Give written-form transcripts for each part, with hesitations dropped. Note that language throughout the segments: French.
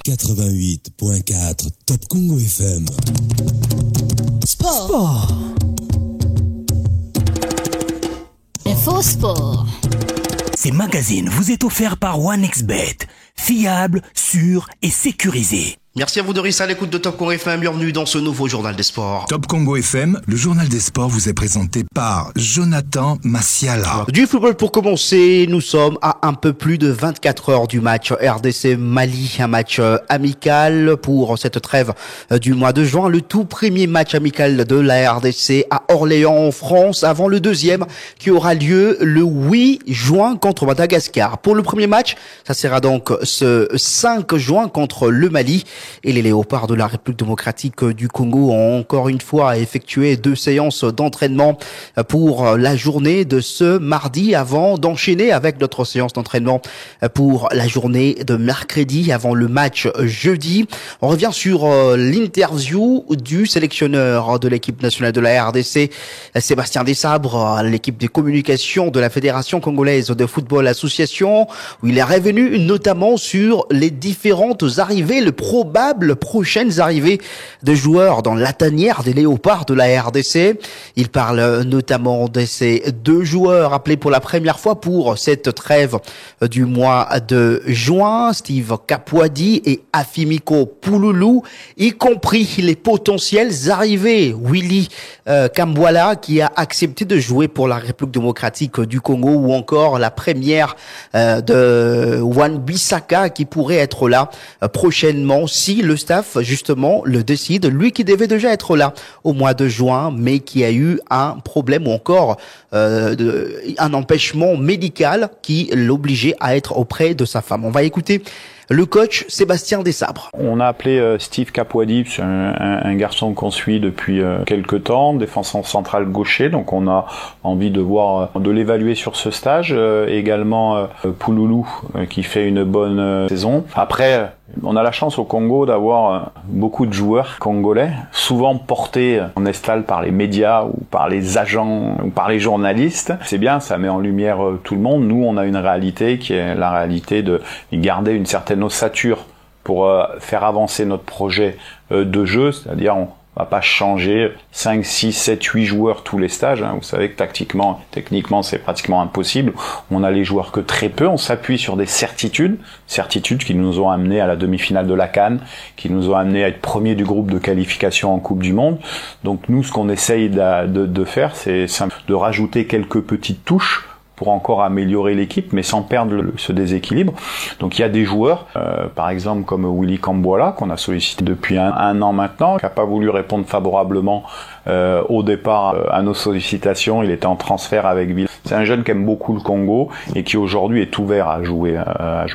88.4 Top Congo FM. Sport. Info Sport. Ces magazines vous est offert par OneXBet. Fiable, sûr et sécurisé. Merci à vous Doris, à l'écoute de Top Congo FM, bienvenue dans ce nouveau journal des sports. Top Congo FM, le journal des sports vous est présenté par Jonathan Massiala. Du football pour commencer, nous sommes à un peu plus de 24 heures du match RDC Mali, un match amical pour cette trêve du mois de juin, le tout premier match amical de la RDC à Orléans en France, avant le deuxième qui aura lieu le 8 juin contre Madagascar. Pour le premier match, ça sera donc ce 5 juin contre le Mali. Et les léopards de la République démocratique du Congo ont encore une fois effectué 2 séances d'entraînement pour la journée de ce mardi avant d'enchaîner avec notre séance d'entraînement pour la journée de mercredi avant le match jeudi. On revient sur l'interview du sélectionneur de l'équipe nationale de la RDC, Sébastien Desabre, l'équipe de communication de la Fédération congolaise de football association, où il est revenu notamment sur les différentes arrivées, le probables prochaines arrivées de joueurs dans la tanière des léopards de la RDC. Il parle notamment de ces 2 joueurs appelés pour la première fois pour cette trêve du mois de juin, Steve Kapwadi et Afimiko Pouloulou, y compris les potentiels arrivés. Willy Kambwala qui a accepté de jouer pour la République démocratique du Congo, ou encore la première de Wan-Bissaka qui pourrait être là prochainement si le staff justement le décide, lui qui devait déjà être là au mois de juin mais qui a eu un problème ou encore un empêchement médical qui l'obligeait à être auprès de sa femme. On va écouter le coach Sébastien Desabre. On a appelé Steve Kapwadi, c'est un garçon qu'on suit depuis quelques temps, défenseur central gaucher, donc on a envie de l'évaluer sur ce stage. Également Pouloulou qui fait une bonne saison. Après, on a la chance au Congo d'avoir beaucoup de joueurs congolais, souvent portés en estale par les médias ou par les agents ou par les journalistes. C'est bien, ça met en lumière tout le monde. Nous, on a une réalité qui est la réalité de garder une certaine ossature pour faire avancer notre projet de jeu, c'est-à-dire on va pas changer 5, 6, 7, 8 joueurs tous les stages. Vous savez que techniquement, c'est pratiquement impossible. On a les joueurs que très peu. On s'appuie sur des certitudes qui nous ont amenés à la demi-finale de la CAN, qui nous ont amenés à être premiers du groupe de qualification en Coupe du Monde. Donc nous, ce qu'on essaye de faire, c'est de rajouter quelques petites touches pour encore améliorer l'équipe, mais sans perdre ce déséquilibre. Donc il y a des joueurs, par exemple comme Willy Kambwala, qu'on a sollicité depuis un an maintenant, qui n'a pas voulu répondre favorablement au départ à nos sollicitations. Il était en transfert avec Ville. C'est un jeune qui aime beaucoup le Congo et qui aujourd'hui est ouvert à jouer.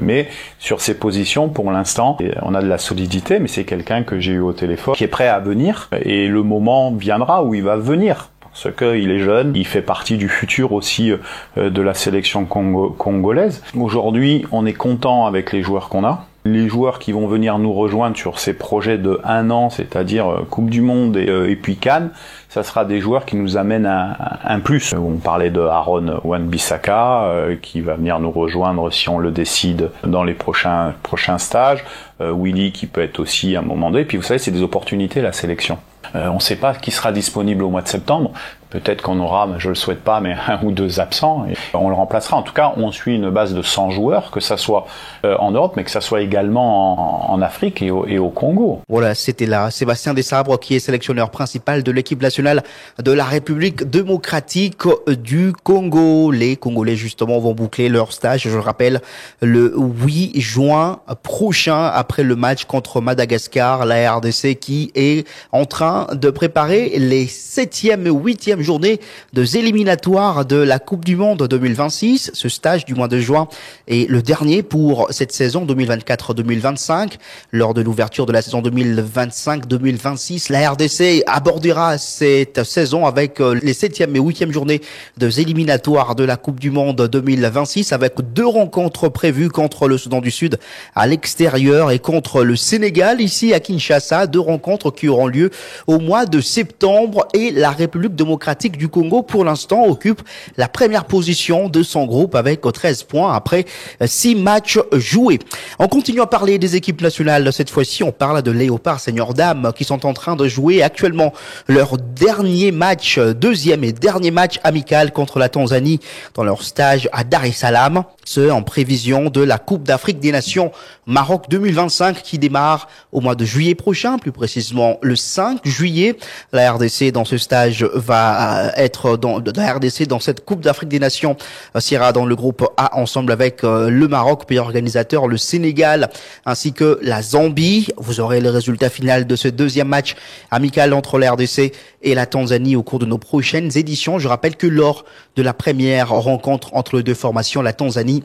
Mais sur ses positions, pour l'instant, on a de la solidité, mais c'est quelqu'un que j'ai eu au téléphone, qui est prêt à venir, et le moment viendra où il va venir. Parce qu'il est jeune, il fait partie du futur aussi de la sélection congolaise. Aujourd'hui, on est content avec les joueurs qu'on a. Les joueurs qui vont venir nous rejoindre sur ces projets de 1 an, c'est-à-dire Coupe du Monde et puis CAN, ça sera des joueurs qui nous amènent un plus. On parlait de Aaron Wan-Bissaka qui va venir nous rejoindre si on le décide dans les prochains stages. Willy qui peut être aussi à un moment donné. Puis vous savez, c'est des opportunités la sélection. On ne sait pas qui sera disponible au mois de septembre. Peut-être qu'on aura, je le souhaite pas, mais 1 ou 2 absents. Et on le remplacera. En tout cas, on suit une base de 100 joueurs, que ça soit en Europe, mais que ça soit également en Afrique et au Congo. Voilà, c'était là Sébastien Desabre, qui est sélectionneur principal de l'équipe nationale de la République démocratique du Congo. Les Congolais, justement, vont boucler leur stage, je le rappelle, le 8 juin prochain, après le match contre Madagascar, la RDC qui est en train de préparer les 7e et 8e journée des éliminatoires de la Coupe du Monde 2026. Ce stage du mois de juin est le dernier pour cette saison 2024-2025. Lors de l'ouverture de la saison 2025-2026, la RDC abordera cette saison avec les 7e et 8e journées des éliminatoires de la Coupe du Monde 2026, avec 2 rencontres prévues contre le Soudan du Sud à l'extérieur et contre le Sénégal ici à Kinshasa. 2 rencontres qui auront lieu au mois de septembre, et la République démocratique démocratique du Congo, pour l'instant, occupe la première position de son groupe avec 13 points après 6 matchs joués. On continue à parler des équipes nationales. Cette fois-ci, on parle de Léopard Seigneur Dame qui sont en train de jouer actuellement leur deuxième et dernier match amical contre la Tanzanie dans leur stage à Dar es Salaam. Ce en prévision de la Coupe d'Afrique des Nations Maroc 2025 qui démarre au mois de juillet prochain, plus précisément le 5 juillet. La RDC dans ce stage va être la RDC dans cette Coupe d'Afrique des Nations sera dans le groupe A ensemble avec le Maroc, pays organisateur, le Sénégal ainsi que la Zambie. Vous aurez le résultat final de ce deuxième match amical entre la RDC et la Tanzanie au cours de nos prochaines éditions. Je rappelle que lors de la première rencontre entre les deux formations, la Tanzanie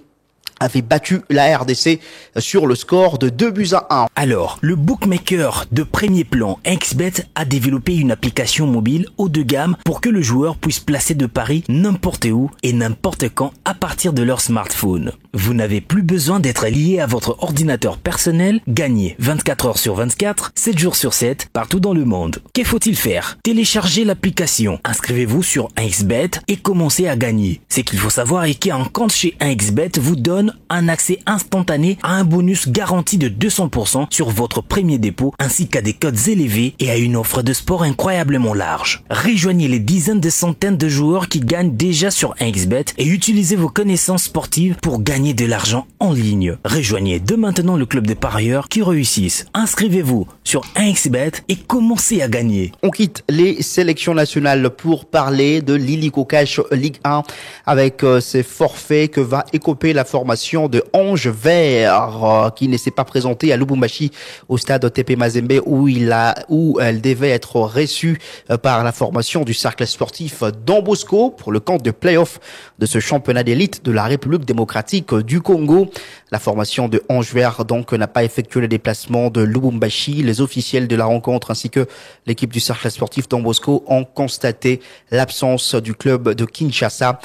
avait battu la RDC sur le score de 2-1. Alors, le bookmaker de premier plan XBet a développé une application mobile haut de gamme pour que le joueur puisse placer de paris n'importe où et n'importe quand à partir de leur smartphone. Vous n'avez plus besoin d'être lié à votre ordinateur personnel, gagnez 24 heures sur 24, 7 jours sur 7, partout dans le monde. Que faut-il faire? Téléchargez l'application, inscrivez-vous sur 1xBet et commencez à gagner. Ce qu'il faut savoir est qu'un compte chez 1xBet vous donne un accès instantané à un bonus garanti de 200% sur votre premier dépôt ainsi qu'à des codes élevés et à une offre de sport incroyablement large. Rejoignez les dizaines de centaines de joueurs qui gagnent déjà sur 1xBet et utilisez vos connaissances sportives pour gagner de l'argent en ligne. Rejoignez dès maintenant le club des parieurs qui réussissent. Inscrivez-vous sur 1xBet et commencez à gagner. On quitte les sélections nationales pour parler de l'Illico Cash Ligue 1 avec ces forfaits que va écoper la formation de Ange Vert qui ne s'est pas présentée à Lubumbashi au stade TP Mazembe où elle devait être reçue par la formation du cercle sportif Don Bosco pour le compte de play-off de ce championnat d'élite de la République démocratique du Congo. La formation de Ange Vert donc n'a pas effectué le déplacement de Lubumbashi. Les officiels de la rencontre ainsi que l'équipe du cercle sportif Don Bosco ont constaté l'absence du club de Kinshasa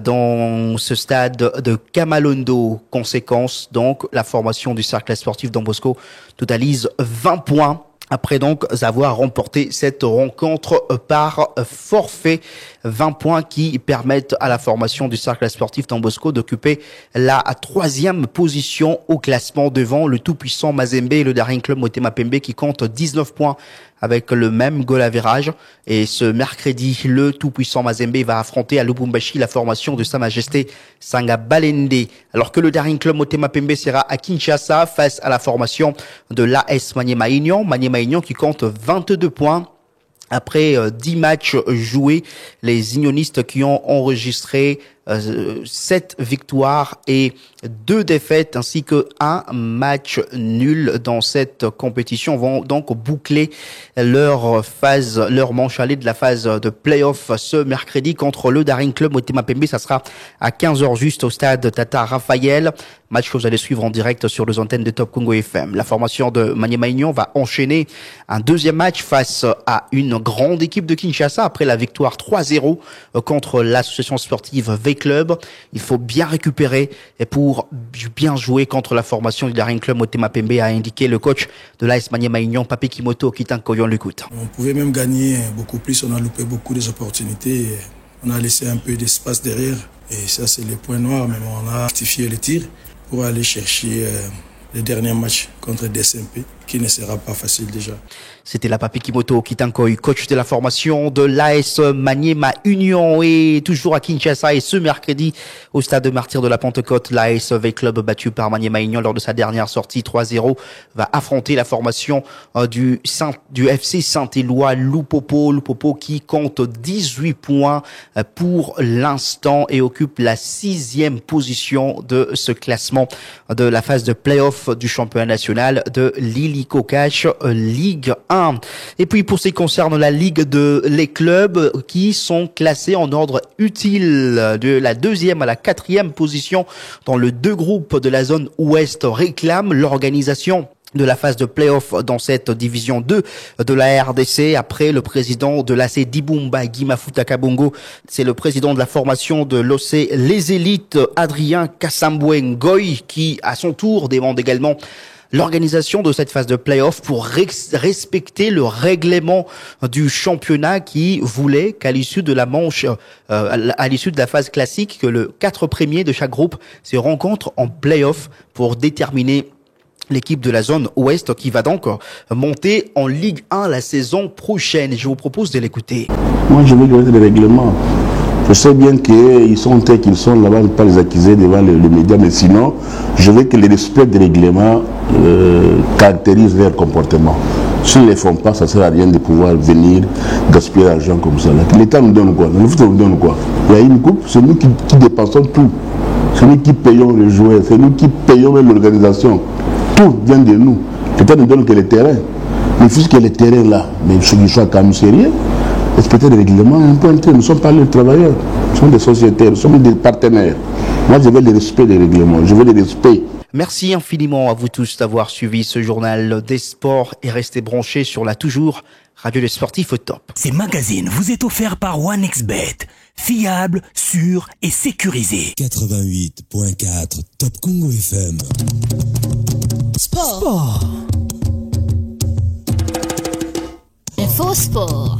dans ce stade de Kamalondo. Conséquence, donc, la formation du cercle sportif Don Bosco totalise 20 points. Après donc avoir remporté cette rencontre par forfait, 20 points qui permettent à la formation du cercle sportif Don Bosco d'occuper la 3e position au classement devant le tout-puissant Mazembe et le Daring Club Motema Pembe qui compte 19 points avec le même goal average. Et ce mercredi, le tout-puissant Mazembe va affronter à Lubumbashi la formation de Sa Majesté Sanga Balende. Alors que le Daring Club Motema Pembe sera à Kinshasa face à la formation de l'AS Maniema Union. Maniema Union qui compte 22 points. Après 10 matchs joués, les unionistes qui ont enregistré 7 victoires et 2 défaites ainsi que 1 match nul dans cette compétition vont donc boucler leur manche allée de la phase de play-off ce mercredi contre le Daring Club Motema Pembe. Ça sera à 15h juste au stade Tata Raphaël. Match que vous allez suivre en direct sur les antennes de Top Congo FM. La formation de Maniema Union va enchaîner un deuxième match face à une grande équipe de Kinshasa après la victoire 3-0 contre l'association sportive V-Club. Il faut bien récupérer et pour bien jouer contre la formation du Daring Club Motema Pembe, a indiqué le coach de l'AS Maniema Union, Papi Kimoto Kitankoyon. L'écoute. On pouvait même gagner beaucoup plus, on a loupé beaucoup des opportunités, on a laissé un peu d'espace derrière et ça c'est les points noirs, mais on a rectifié les tirs pour aller chercher le dernier match contre DSMP qui ne sera pas facile déjà. C'était la Papi Kimoto Kitankoy, coach de la formation de l'AS Maniema Union et toujours à Kinshasa et ce mercredi au stade de Martyrs de la Pentecôte, l'AS V-Club battu par Maniema Union lors de sa dernière sortie 3-0 va affronter la formation du FC Saint-Éloi Lupopo qui compte 18 points pour l'instant et occupe la 6e position de ce classement de la phase de play-off du championnat national de l'Illico Cash Ligue 1. Et puis pour ce qui concerne la Ligue les clubs qui sont classés en ordre utile de la 2e à la 4e position dans le 2 groupes de la zone ouest réclament l'organisation de la phase de play-off dans cette division 2 de la RDC. Après le président de l'AC Dibumba, Guy Mafuta Kabongo, c'est le président de la formation de l'OC Les Élites, Adrien Kassamboué Ngoy, qui à son tour demande également l'organisation de cette phase de play-off pour respecter le règlement du championnat qui voulait qu'à l'issue de la manche, à l'issue de la phase classique, que le 4 premiers de chaque groupe se rencontrent en play-off pour déterminer l'équipe de la zone ouest qui va donc monter en Ligue 1 la saison prochaine. Je vous propose de l'écouter. Moi, je veux garder les règlements. Je sais bien qu'ils sont tels qu'ils sont là-bas, ne pas les accuser devant les médias, mais sinon, je veux que le respect des règlements caractérise leur comportement. S'ils ne les font pas, ça ne sert à rien de pouvoir venir gaspiller l'argent comme ça. L'État nous donne quoi? Le foot nous donne quoi? Il y a une coupe, c'est nous qui dépensons tout. C'est nous qui payons les joueurs, c'est nous qui payons même l'organisation. Tout vient de nous. L'État ne donne que les terrains. Mais puisque les terrains là, mais il faut qu'ils soient quand même sérieux. Respecter les règlements, un peu intérêt. Nous ne sommes pas les travailleurs, nous sommes des sociétaires, nous sommes des partenaires. Moi, je veux le respect des règlements, je veux le respect. Merci infiniment à vous tous d'avoir suivi ce journal des sports et restez branchés sur la toujours Radio des Sportifs au top. Ces magazines vous est offert par OneXBet. Fiable, sûr et sécurisé. 88.4 Top Congo FM. Sport. Info Sport.